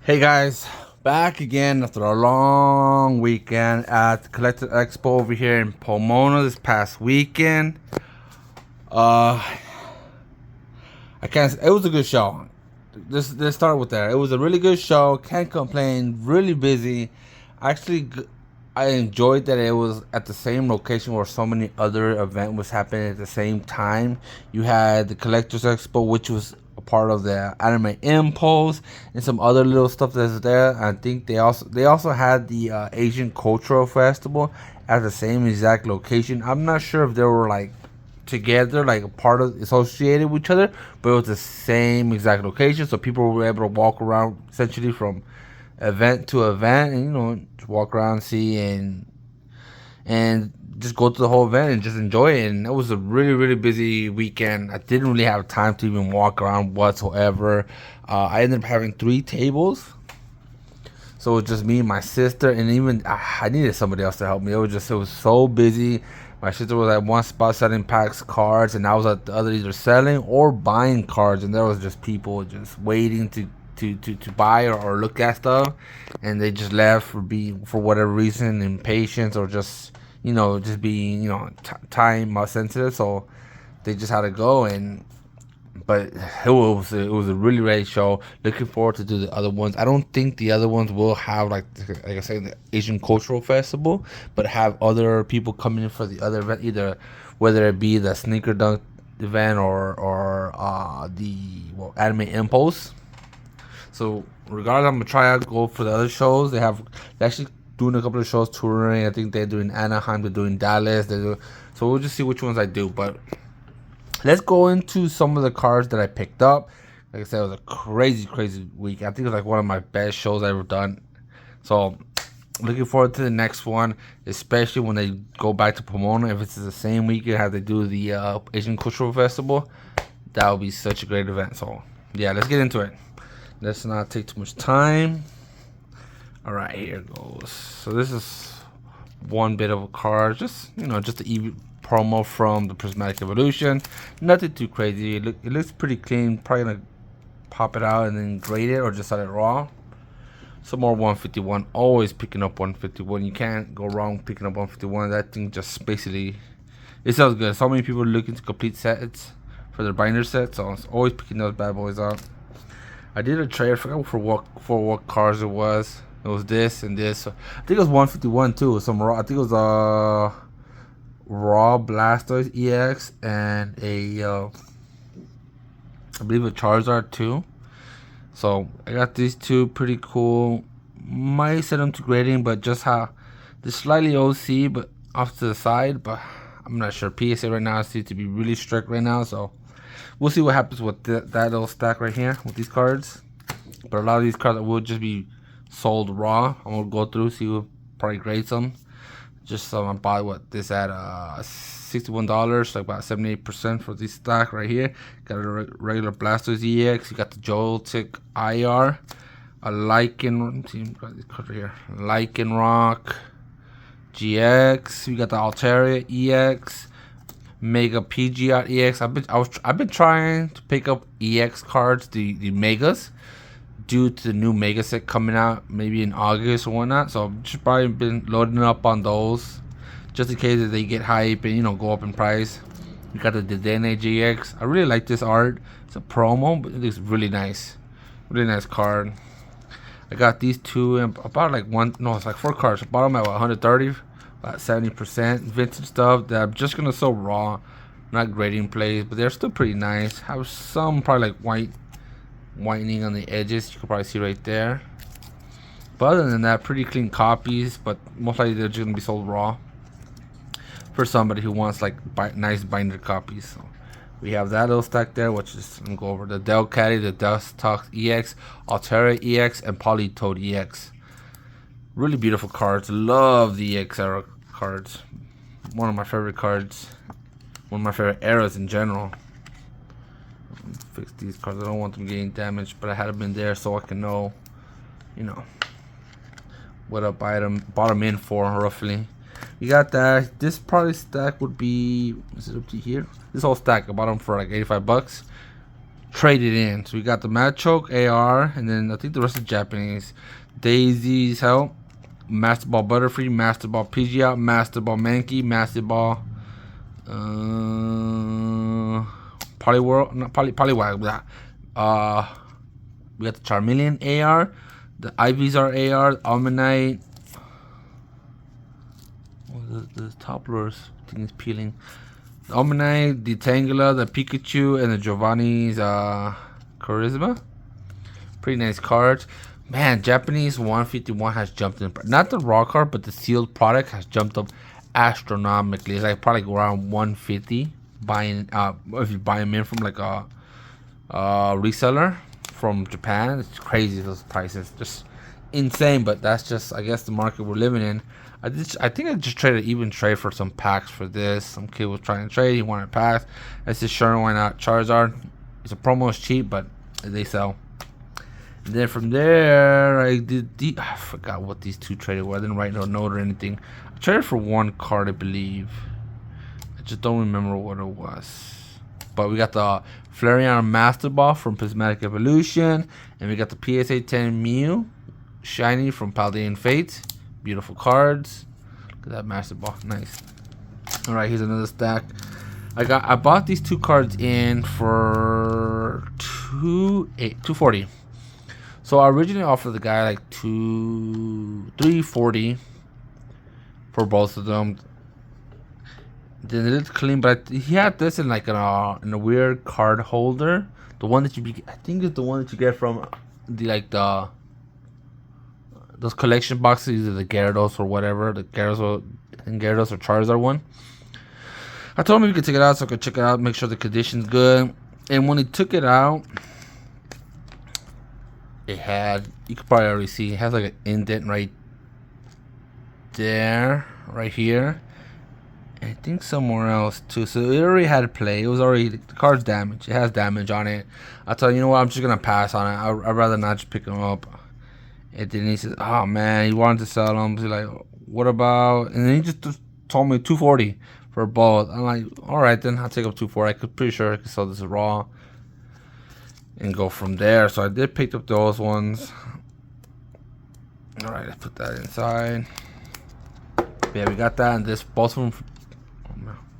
Hey guys, back again after a long weekend at the Collectors Expo over here in Pomona this past weekend. Uh, I can't. It was a good show. Let's start with that. It was a really good show. Can't complain. Really busy. Actually, I enjoyed that it was at the same location where so many other event was happening at the same time. You had the Collectors Expo, which was a part of the Anime Impulse, and some other little stuff that's there. I think they also had the Asian Cultural Festival at the same exact location. I'm not sure if they were like together, like a part of associated with each other, but it was the same exact location, so people were able to walk around essentially from event to event, and just walk around, see, and just go to the whole event and just enjoy it. And it was a really busy weekend. I didn't really have time to even walk around whatsoever. I ended up having 3 tables, so it was just me and my sister, and even I needed somebody else to help me. It was so busy. My sister was at one spot selling packs cards, and I was at the other either selling or buying cards, and there was just people just waiting to buy or look at stuff, and they just left for whatever reason, impatience, or just being time sensitive, so they just had to go. But it was a really great show. Looking forward to do the other ones. I don't think the other ones will have like I said, the Asian Cultural Festival, but have other people coming in for the other event, either whether it be the Sneaker Dunk event or the Anime Impulse. So regardless, I'm gonna try out go for the other shows. They're actually doing a couple of shows touring. I think they're doing Anaheim, they're doing Dallas. So we'll just see which ones I do, but. Let's go into some of the cards that I picked up. Like I said, it was a crazy week. I think it was like one of my best shows I've ever done. So, looking forward to the next one, especially when they go back to Pomona. If it's the same weekend as they do the Asian Cultural Festival, that would be such a great event. So, yeah, let's get into it. Let's not take too much time. All right, here goes. So this is one bit of a card, just the EV promo from the Prismatic Evolution. Nothing too crazy. It looks pretty clean. Probably gonna pop it out and then grade it, or just let it raw. Some more 151. Always picking up 151. You can't go wrong picking up 151. That thing just basically, it sounds good. So many people are looking to complete sets for their binder sets, so I was always picking those bad boys up. I did a trade. I forgot for what cars it was. It was this and this. I think it was 151 too. Some raw. I think it was raw Blastoise EX and I believe a Charizard too. So I got these two, pretty cool. Might set them to grading, but just how they're slightly OC, but off to the side. But I'm not sure. PSA right now seems to be really strict right now, so we'll see what happens with that little stack right here with these cards. But a lot of these cards will just be sold raw. I'm gonna go through, see what probably grade some. Just I bought this at $61, like about 78% for this stock right here. Got a regular Blastoise EX. You got the Joltik IR, a Lycan. See, got this card right here. Lycan Rock GX. We got the Altaria EX, Mega PGR EX. I've been trying to pick up EX cards, the Megas, due to the new Mega set coming out maybe in August or whatnot. So I've just probably been loading up on those just in case they get hype and go up in price. We got the Dedenne GX. I really like this art. It's a promo, but it looks really nice. Really nice card. I got these two and about it's like 4 cards. I bought them at 130, about 70% vintage stuff that I'm just gonna sell raw, not grading plays, but they're still pretty nice. Have some probably like whitening on the edges, you can probably see right there. But other than that, pretty clean copies, but most likely they're just gonna be sold raw for somebody who wants like nice binder copies. So we have that little stack there, which is I'm gonna go over the Delcatty, the Dustox EX, Altaria EX, and Politoed EX. Really beautiful cards. Love the EX era cards. One of my favorite cards. One of my favorite eras in general. Fix these cards. I don't want them getting damaged, but I had them in there so I can know, what I bought them in for roughly. You got that. This probably stack would be, is it up to here? This whole stack I bought them for like $85. traded in. So we got the Machoke AR, and then I think the rest is Japanese. Daisy's Hell, Master Ball Butterfree, Master Ball Pidgeot, Master Ball Mankey, Master Ball Poliwhirl, not Poliwag. We got the Charmeleon AR, the Ivysaur AR, Almanite. Oh, the Toppler's thing is peeling. The Almanite, the Tangela, the Pikachu, and the Giovanni's Charisma. Pretty nice cards. Man, Japanese 151 has jumped in. Not the raw card, but the sealed product has jumped up astronomically. It's like probably around 150 buying if you buy them in from like a reseller from Japan. It's crazy, those prices, just insane. But that's just, I guess, the market we're living in. I think I just traded even trade for some packs for this. Some kid was trying to trade, he wanted packs. I said sure, why not? Charizard, it's a promo, is cheap, but they sell. And then from there, I forgot what these two traded were. I didn't write no note or anything. I traded for one card, I believe. I just don't remember what it was. But we got the Flareon Master Ball from Prismatic Evolution. And we got the PSA 10 Mew Shiny from Paldean Fate. Beautiful cards. Look at that Master Ball. Nice. Alright, here's another stack. I bought these two cards in for $240. So I originally offered the guy like $340 for both of them. Then it is clean, but he had this in like in a weird card holder. The one that I think it's the one that you get from those collection boxes, either the Gyarados or whatever, the Gyarados or Charizard one. I told him we could take it out so I could check it out, make sure the condition's good. And when he took it out, it had, you could probably already see, it has like an indent right there, right here. And I think somewhere else too. So it already had play. It was already, the card's damaged. It has damage on it. I thought, you know what, I'm just going to pass on it. I'd rather not just pick them up. And then he says, oh man, he wanted to sell them. He's like, what about, and then he just told me $240 for both. I'm like, all right, then I'll take up $240. Pretty sure I could sell this raw and go from there. So I did pick up those ones. All right, let's put that inside. Yeah, we got that, and this, both of them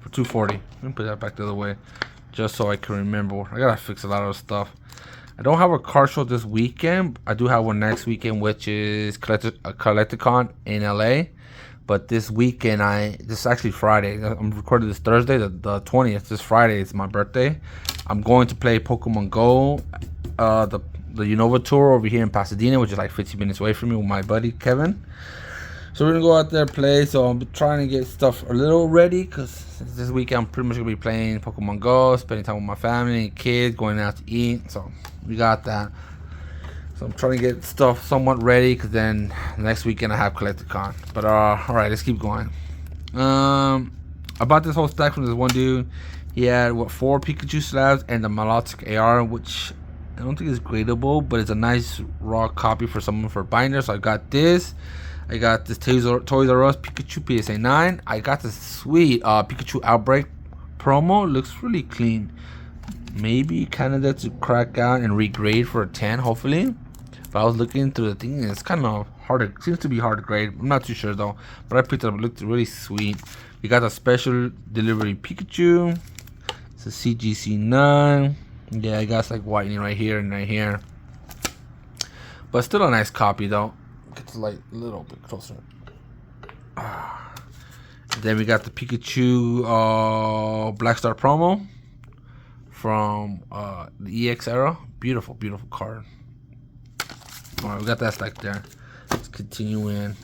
for $240. Let me put that back the other way, just so I can remember. I gotta fix a lot of stuff. I don't have a car show this weekend. I do have one next weekend, which is Collecticon in LA. But this weekend, this is actually Friday. I'm recording this Thursday, the 20th. This Friday is my birthday. I'm going to play Pokemon Go, the Unova tour over here in Pasadena, which is like 15 minutes away from me, with my buddy Kevin. So we're gonna go out there and play. So I'm trying to get stuff a little ready, because this weekend I'm pretty much gonna be playing Pokemon Go, spending time with my family and kids, going out to eat. So we got that. So I'm trying to get stuff somewhat ready, because then next weekend I have Collecticon. But all right, let's keep going. I bought this whole stack from this one dude. He had 4 Pikachu slabs and the Milotic AR, which I don't think is gradable, but it's a nice raw copy for someone for binder. So I got this. I got this Toys R Us Pikachu PSA 9. I got this sweet Pikachu Outbreak promo. Looks really clean. Maybe candidate to crack out and regrade for a 10, hopefully. But I was looking through the thing, and it's kind of hard. Seems to be hard to grade. I'm not too sure though. But I picked it up. It looked really sweet. We got a special delivery Pikachu. It's a CGC 9. Yeah, I got like whitening right here and right here. But still a nice copy though. Get the light a little bit closer. Then we got the Pikachu Black Star promo from the EX era. Beautiful, beautiful card. Alright, we got that stack there. Let's continue in.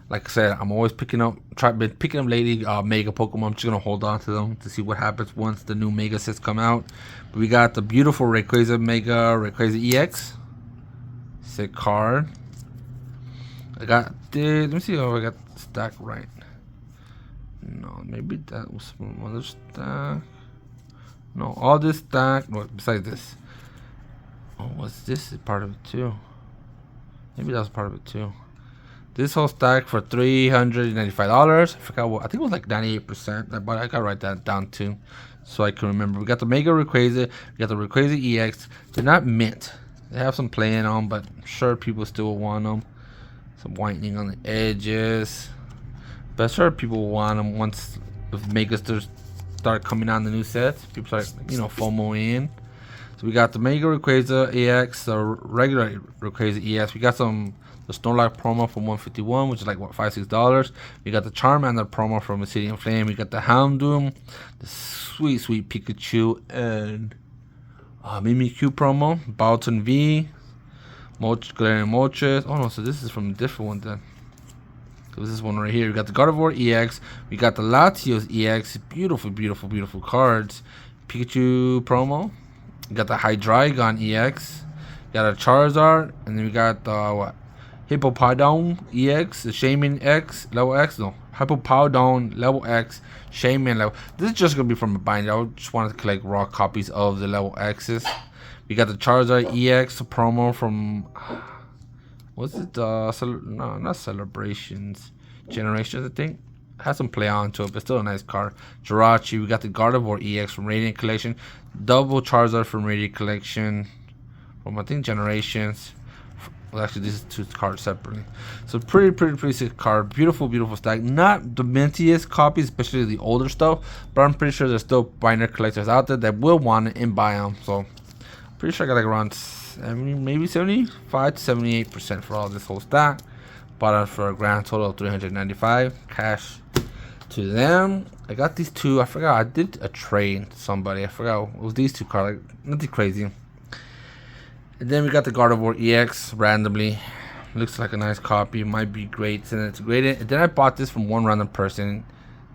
Like I said, I'm always picking up, been picking up lately Mega Pokemon. I'm just gonna hold on to them to see what happens once the new Mega sets come out. But we got the beautiful Rayquaza Mega, Rayquaza EX. Sick card. I got this. Let me see if I got the stack right. No, maybe that was from other stack. No, all this stack. No, besides this. Oh, what's this? Is part of it too? Maybe that was part of it too. This whole stack for $395. I forgot what. I think it was like 98%. But I gotta write that down too. so I can remember. We got the Mega Rayquaza, we got the Rayquaza EX. They're not mint. They have some playing on, but I'm sure people still want them. Some whitening on the edges. But I'm sure people will want them once the Megastars start coming on the new sets. People start, FOMO in. So we got the Mega Rayquaza EX, the regular Rayquaza EX. We got the Snorlax promo from 151, which is like what, $5-6. We got the Charmander promo from Obsidian Flame. We got the Houndoom, the sweet Pikachu, and Mimikyu promo. Balton V, Galarian Moltres. Oh no, so this is from a different one then. So this is one right here. We got the Gardevoir EX. We got the Latios EX. Beautiful cards. Pikachu promo. We got the Hydreigon EX. We got a Charizard, and then we got the Hippowdon EX, the Shaman X, level X, no, Hippowdon level X, Shaman level. This is just gonna be from a binder. I just wanted to collect raw copies of the level X's. We got the Charizard EX promo from, what's it? No, not Celebrations, Generations, I think. Has some play on to it, but still a nice card. Jirachi. We got the Gardevoir EX from Radiant Collection, double Charizard from Radiant Collection, from I think Generations. Well, actually, these are two cards separately. So pretty sick card. Beautiful stack. Not the mintiest copies, especially the older stuff, but I'm pretty sure there's still binder collectors out there that will want it and buy them. So pretty sure I got like around 70, maybe 75 to 78% for all this whole stack. Bought it for a grand total of $395 cash to them. I got these two. I forgot I did a trade to somebody. I forgot it was these two cards. Like, nothing crazy. And then we got the Gardevoir EX randomly. Looks like a nice copy. Might be great. And it's graded. And then I bought this from one random person.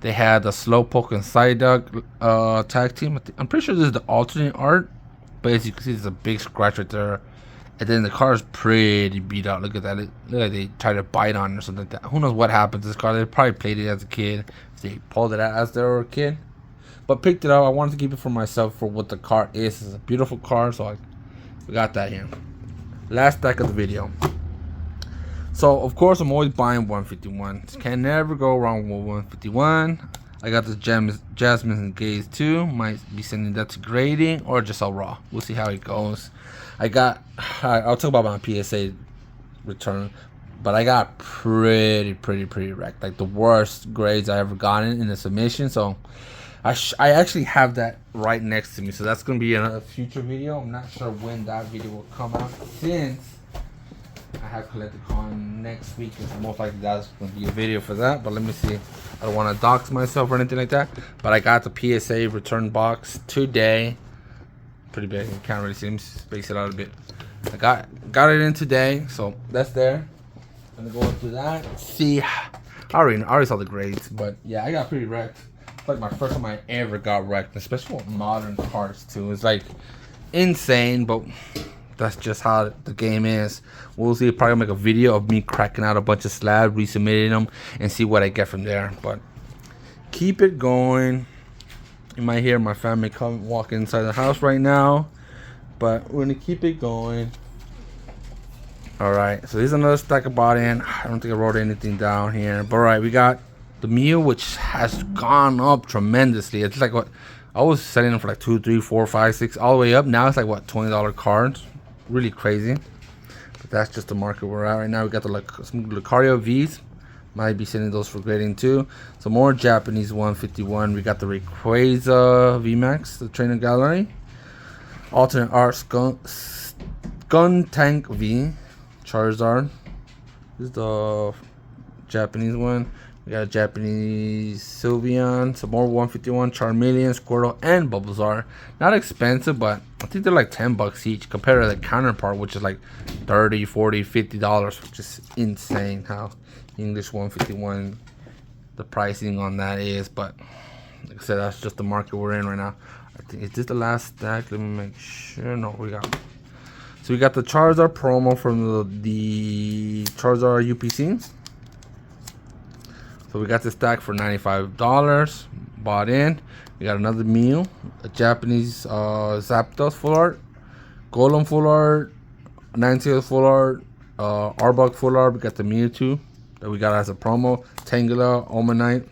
They had the Slowpoke and Psyduck tag team. I'm pretty sure this is the alternate art. But as you can see, there's a big scratch right there. And then the car is pretty beat out. Look at that. Look like they tried to bite on it or something like that. Who knows what happened to this car. They probably played it as a kid. They pulled it out as they were a kid. But picked it up. I wanted to keep it for myself for what the car is. It's a beautiful car. So we got that here. Last stack of the video. So of course I'm always buying 151. Can never go wrong with 151. I got the Jasmine and Gaze too. Might be sending that to grading or just all raw. We'll see how it goes. I'll talk about my PSA return, but I got pretty wrecked. Like the worst grades I ever gotten in a submission. So I actually have that right next to me, so that's gonna be in a future video. I'm not sure when that video will come out, since I have CollectorCon next week, and so most likely that's gonna be a video for that. But let me see. I don't want to dox myself or anything like that. But I got the PSA return box today. Pretty big. You can't really see. Let me space it out a bit. I got it in today, so that's there. I'm gonna go through that. See, I already saw the grades, but yeah, I got pretty wrecked. It's like my first time I ever got wrecked, especially with modern cards too. It's like insane, but that's just how the game is. We'll see. Probably make a video of me cracking out a bunch of slabs, resubmitting them, and see what I get from there. But keep it going. You might hear my family come walk inside the house right now, but we're gonna keep it going. All right. So here's another stack I bought in. I don't think I wrote anything down here, but all right, we got the Mew, which has gone up tremendously. It's like what I was selling them for, like 2, 3, 4, 5, 6, all the way up. Now it's like what, $20 cards. Really crazy. But that's just the market we're at right now. We got some Lucario V's. Might be sending those for grading too. Some more Japanese 151. We got the Rayquaza VMAX, the trainer gallery. Alternate art Gun Tank V. Charizard. This is the Japanese one. We got a Japanese Sylveon, some more 151, Charmeleon, Squirtle, and Bulbasaur. Not expensive, but I think they're like $10 each compared to the counterpart, which is like $30, $40, $50, which is insane how English 151 the pricing on that is. But like I said, that's just the market we're in right now. I think, is this the last stack? Let me make sure. No, we got. So we got the Charizard promo from the Charizard UPC. So we got this stack for $95. Bought in. We got another Mew, a Japanese Zapdos full art, Golem full art, Ninetales full art, Arbok full art. We got the Mewtwo that we got as a promo, Tangela, Omanite,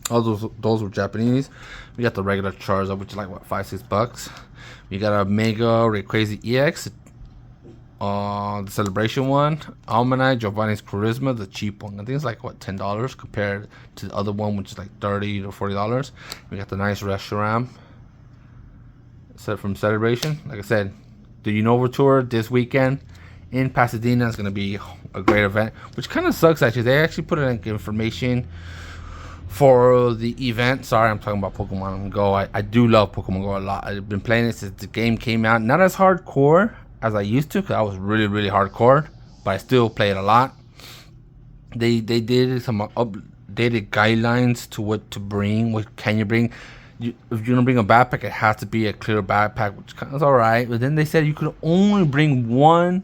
All those were Japanese. We got the regular Charizard, which is like what, $5-6. We got a Mega Rayquaza EX, the celebration one, Almanite, Giovanni's Charisma, the cheap one. I think it's like what, $10 compared to the other one, which is like $30 to $40. We got the nice Reshiram set from Celebration. Like I said, the Unova Tour this weekend in Pasadena is gonna be a great event, which kind of sucks actually. They actually put in information for the event. Sorry, I'm talking about Pokemon Go. I do love Pokemon Go a lot. I've been playing it since the game came out. Not as hardcore as I used to, because I was really hardcore, but I still play it a lot. They did some updated guidelines to what to bring. What can you bring? If you're gonna bring a backpack, it has to be a clear backpack, which kind of is alright. But then they said you could only bring one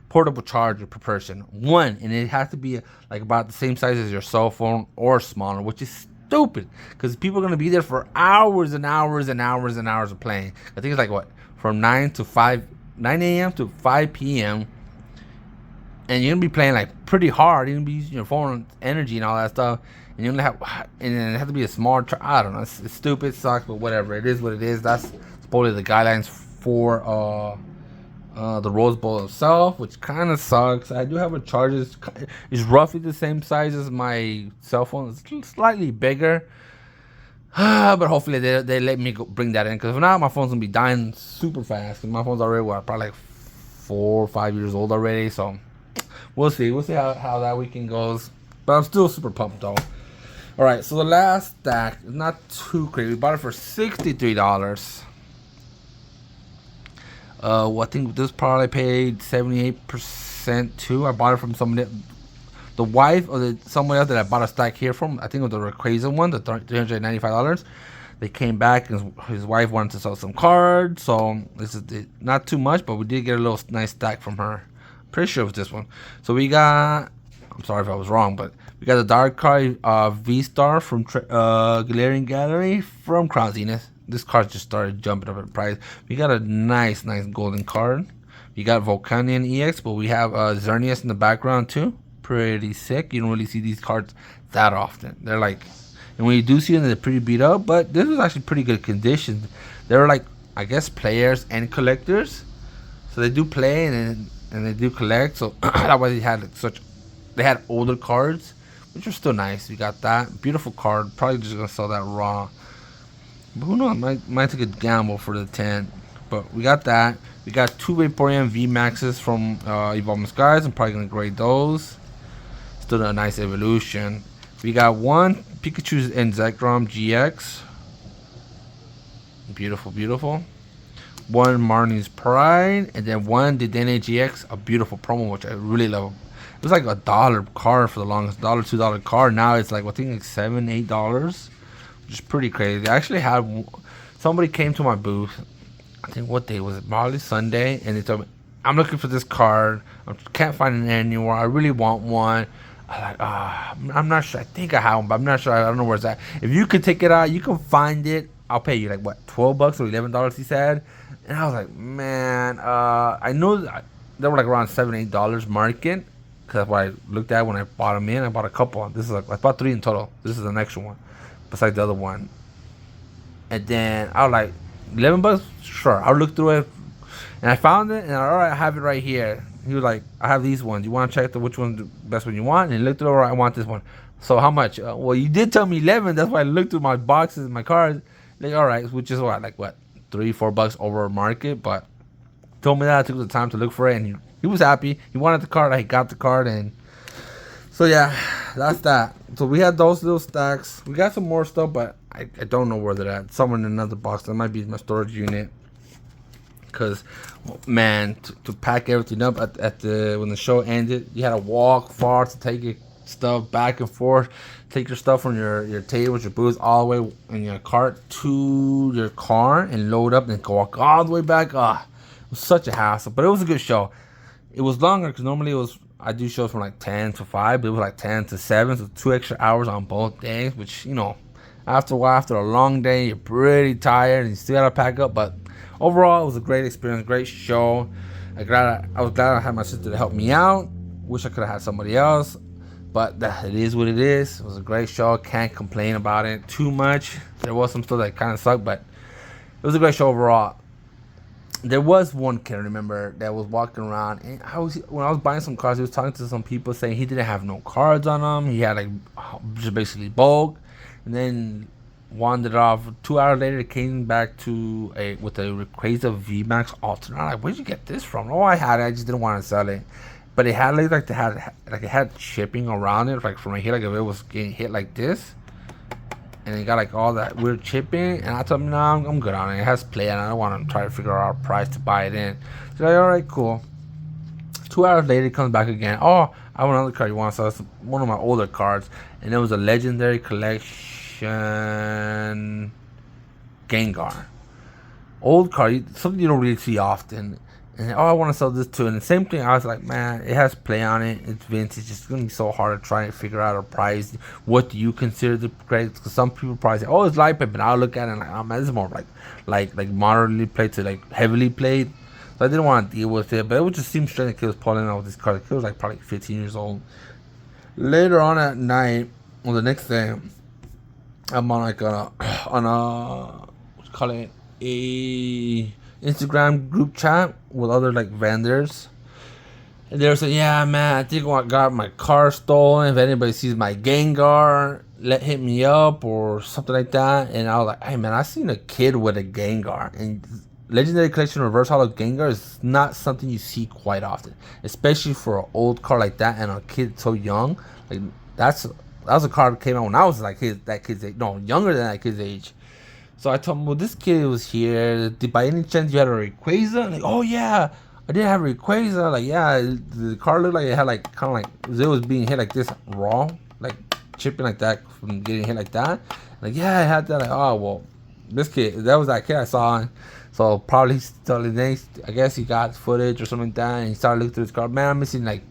portable charger per person, one, and it has to be like about the same size as your cell phone or smaller, which is stupid because people are gonna be there for hours and hours and hours and hours of playing. I think it's like what, from 9 a.m. to 5 p.m. and you're gonna be playing like pretty hard. You're gonna be using your phone energy and all that stuff, and you're gonna have, and then it has to be a small I don't know, it's stupid, it sucks, but whatever, it is what it is. That's supposedly the guidelines for the Rose Bowl itself, which kind of sucks. I do have a charger. It's roughly the same size as my cell phone. It's slightly bigger, but hopefully they let me bring that in, because if not, my phone's gonna be dying super fast. My phone's already probably like 4 or 5 years old already, so we'll see how that weekend goes. But I'm still super pumped though. All right, so the last stack is not too crazy. We bought it for $63. I think this probably paid 78% too. I bought it from somebody, the wife or someone else that I bought a stack here from. I think it was the Rayquaza one, the $395. They came back and his wife wanted to sell some cards, so this is not too much, but we did get a little nice stack from her. Pretty sure it was this one. So we got, I'm sorry if I was wrong, but we got the Dark card V-Star from Galarian Gallery from Crown Zenith. This card just started jumping up in price. We got a nice golden card. We got Volcanion EX, but we have Xerneas in the background too. Pretty sick. You don't really see these cards that often. They're like, and when you do see them, they're pretty beat up, but this was actually pretty good condition. They're like, I guess, players and collectors. So they do play and they do collect. So that's why they had they had older cards, which are still nice. We got that. Beautiful card. Probably just going to sell that raw. But who knows? Might take a gamble for the 10. But we got that. We got 2 Vaporeon V Maxes from Evolving Skies. I'm probably going to grade those. Still a nice evolution. We got 1 Pikachu's and Zekrom GX. Beautiful. 1 Marnie's Pride. And then 1 Dedenne GX. A beautiful promo, which I really love. It was like $1 card for the longest. $2 card. Now it's like, I think like $7, $8. Which is pretty crazy. I actually had somebody came to my booth. I think what day was it? Probably Sunday, and they told me, "I'm looking for this card. I can't find it anywhere. I really want one." I'm like, I'm not sure. I think I have one, but I'm not sure. I don't know where it's at. If you could take it out, you can find it. I'll pay you like what, $12 or $11. He said, and I was like, man, I know they were like around $7, $8 market. Cause that's what I looked at when I bought them in. I bought a couple. This is like, I bought 3 in total. This is the next one, besides the other one. And then I was like, $11? Sure. I'll look through it. And I found it, and alright, I have it right here. He was like, I have these ones. You want to check which one's the best one you want? And he looked through, alright, I want this one. So how much? Well, you did tell me 11. That's why I looked through my boxes and my cards. Like, alright, which is what, like what, $3, $4 over market. But told me that. I took the time to look for it, and he was happy. He wanted the card. I got the card, and so yeah, that's that. So we had those little stacks. We got some more stuff, but I don't know where they're at. Somewhere in another box. That might be my storage unit. Cause, man, to pack everything up at the when the show ended, you had to walk far to take your stuff back and forth. Take your stuff from your tables, your booths, all the way in your cart to your car and load up, and then walk all the way back. It was such a hassle, but it was a good show. It was longer because normally I do shows from like 10 to 5, but it was like 10 to 7, so 2 extra hours on both days, which, you know, after a while, after a long day, you're pretty tired and you still gotta pack up. But overall, it was a great experience, great show. I was glad I had my sister to help me out. Wish I could have had somebody else, But it is what it is. It was a great show. Can't complain about it too much. There was some stuff that kind of sucked, but it was a great show overall. There was one kid I remember that was walking around, and when I was buying some cards, he was talking to some people saying he didn't have no cards on him. He had like just basically bulk, and then wandered off. 2 hours later, came back with a Rayquaza VMAX alternate. I'm like, where'd you get this from? Oh, I had it. I just didn't want to sell it. But it had it had shipping around it, like from right here, like if it was getting hit like this, and it got like all that weird chipping. And I told him, no, I'm good on it. It has play, and I don't want to try to figure out a price to buy it in. So like, all right, cool. 2 hours later, he comes back again. Oh, I want another card. You want? So it's one of my older cards, and it was a legendary collection Gengar. Old card, something you don't really see often. And I want to sell this too. And the same thing, I was like, man, it has play on it. It's vintage. It's going to be so hard to try and figure out a price. What do you consider the price? Because some people probably say, oh, it's light plate. But I'll look at it and like, oh, man, this is more like moderately played to like heavily played. So I didn't want to deal with it. But it would just seem strange that he was pulling out with this card. He was like probably 15 years old. Later on at night, or the next day, I'm on like what you call it, a Instagram group chat with other like vendors, and they were saying, yeah, man, I think I got my car stolen. If anybody sees my Gengar, hit me up or something like that. And I was like, hey man, I seen a kid with a Gengar, and legendary collection reverse holo Gengar is not something you see quite often, especially for an old car like that and a kid so young. Like that was a car that came out when I was like that kid's age, no, younger than that kid's age. So I told him, well, this kid was here. Did by any chance you had a Rayquaza? Like, oh yeah, I did have a Rayquaza. Like, yeah, the car looked like it had like kind of like it was being hit like this raw, like chipping like that from getting hit like that. Like, yeah, I had that. Like, oh well, this kid, that was that kid I saw. So probably I guess he got footage or something like that, and he started looking through his car. Man, I'm missing like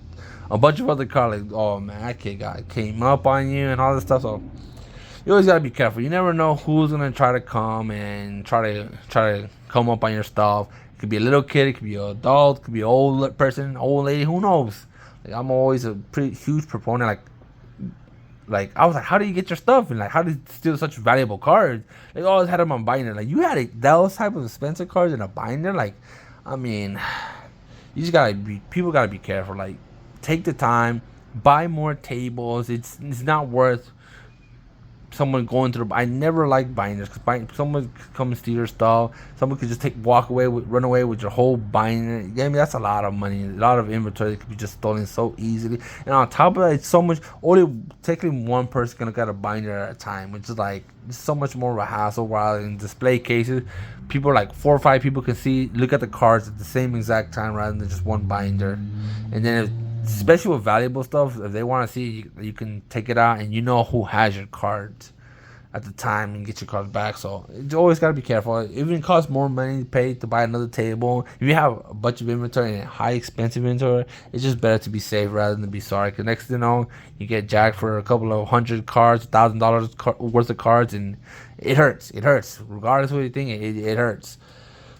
a bunch of other cars. Like, oh man, that kid came up on you and all this stuff. So you always gotta be careful. You never know who's gonna try to come and try to come up on your stuff. It could be a little kid, it could be an adult, it could be an old person, old lady. Who knows? Like, I'm always a pretty huge proponent. Like I was like, how do you get your stuff? And like, how did you steal such valuable cards? They always had them on binder. Like, you had those type of expensive cards in a binder. Like, I mean, you just people gotta be careful. Like, take the time, buy more tables. It's not worth someone going through. I never like binders because someone could come and steal your stuff. Someone could just run away with your whole binder. Yeah, I mean, that's a lot of money, a lot of inventory that could be just stolen so easily. And on top of that, it's so much. Only technically one person gonna get a binder at a time, which is like so much more of a hassle. While in display cases, people like 4 or 5 people can look at the cards at the same exact time rather than just one binder. And then especially with valuable stuff, if they want to see, you can take it out and you know who has your cards at the time and get your cards back. So you always got to be careful. It even costs more money to pay to buy another table. If you have a bunch of inventory and high expensive inventory, it's just better to be safe rather than be sorry. Because next thing you know, you get jacked for a couple of $100 cards, $1,000 worth of cards, and it hurts. It hurts. Regardless of what you think, it hurts.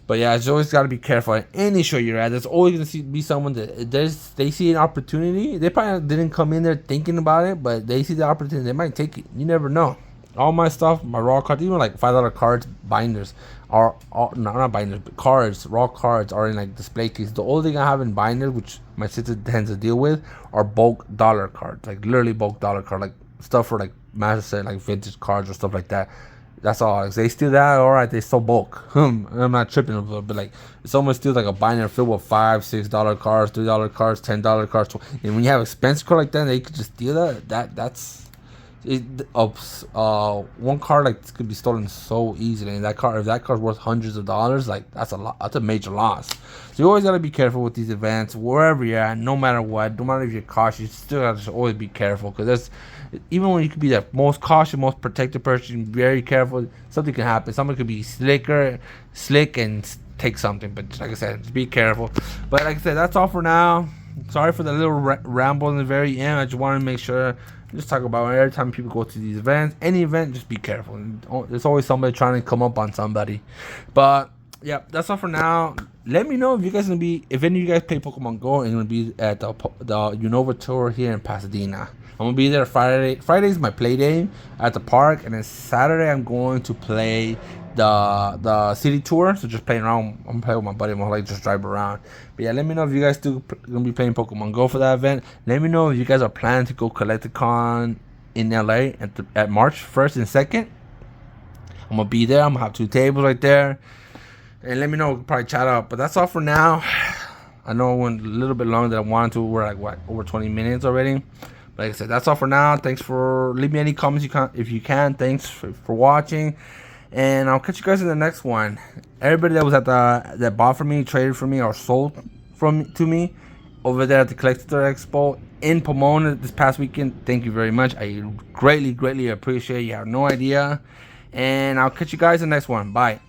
But yeah, it's always got to be careful at any show you're at. There's always going to be someone that they see an opportunity. They probably didn't come in there thinking about it, but they see the opportunity. They might take it. You never know. All my stuff, my raw cards, even like $5 cards, binders, are not binders, but cards, raw cards are in like display cases. The only thing I have in binders, which my sister tends to deal with, are bulk dollar cards. Like literally bulk dollar card, like stuff for like master set, like vintage cards or stuff like that. That's all. If they steal that, all right, they stole bulk. I'm not tripping a little bit. Like, if someone steals like a binder filled with $5, $6 cards, $3 cards, $10 cards, and when you have expensive card like that, they could just steal that. That's it. One card like this could be stolen so easily, and if that card's worth hundreds of dollars, like that's a lot. That's a major loss. So you always gotta be careful with these events, wherever you're at, no matter what, no matter if you're cautious, you still gotta just always be careful because there's. Even when you could be the most cautious, most protective person, very careful, something can happen. Someone could be slick and take something. But like I said, just be careful. But like I said, that's all for now. Sorry for the little ramble in the very end. I just wanted to make sure, just talk about every time people go to these events, any event, just be careful. There's always somebody trying to come up on somebody. But yeah, that's all for now. Let me know if you guys gonna be, if any of you guys play Pokemon Go and gonna be at the Unova tour here in Pasadena. I'm gonna be there Friday. Friday's my play day at the park, and then Saturday I'm going to play the city tour. So just playing around. I'm gonna play with my buddy. I'm gonna like just drive around. But yeah, let me know if you guys gonna be playing Pokemon Go for that event. Let me know if you guys are planning to go Collecticon in LA at March 1st and 2nd. I'm gonna be there. I'm gonna have 2 tables right there. And let me know. We'll probably chat up. But that's all for now. I know it went a little bit longer than I wanted to. We're like, what, over 20 minutes already? But like I said, that's all for now. Thanks for... Leave me any comments if you can. Thanks for watching. And I'll catch you guys in the next one. Everybody that was at that bought from me, traded from me, or sold to me over there at the Collectors Expo in Pomona this past weekend, thank you very much. I greatly, greatly appreciate it. You have no idea. And I'll catch you guys in the next one. Bye.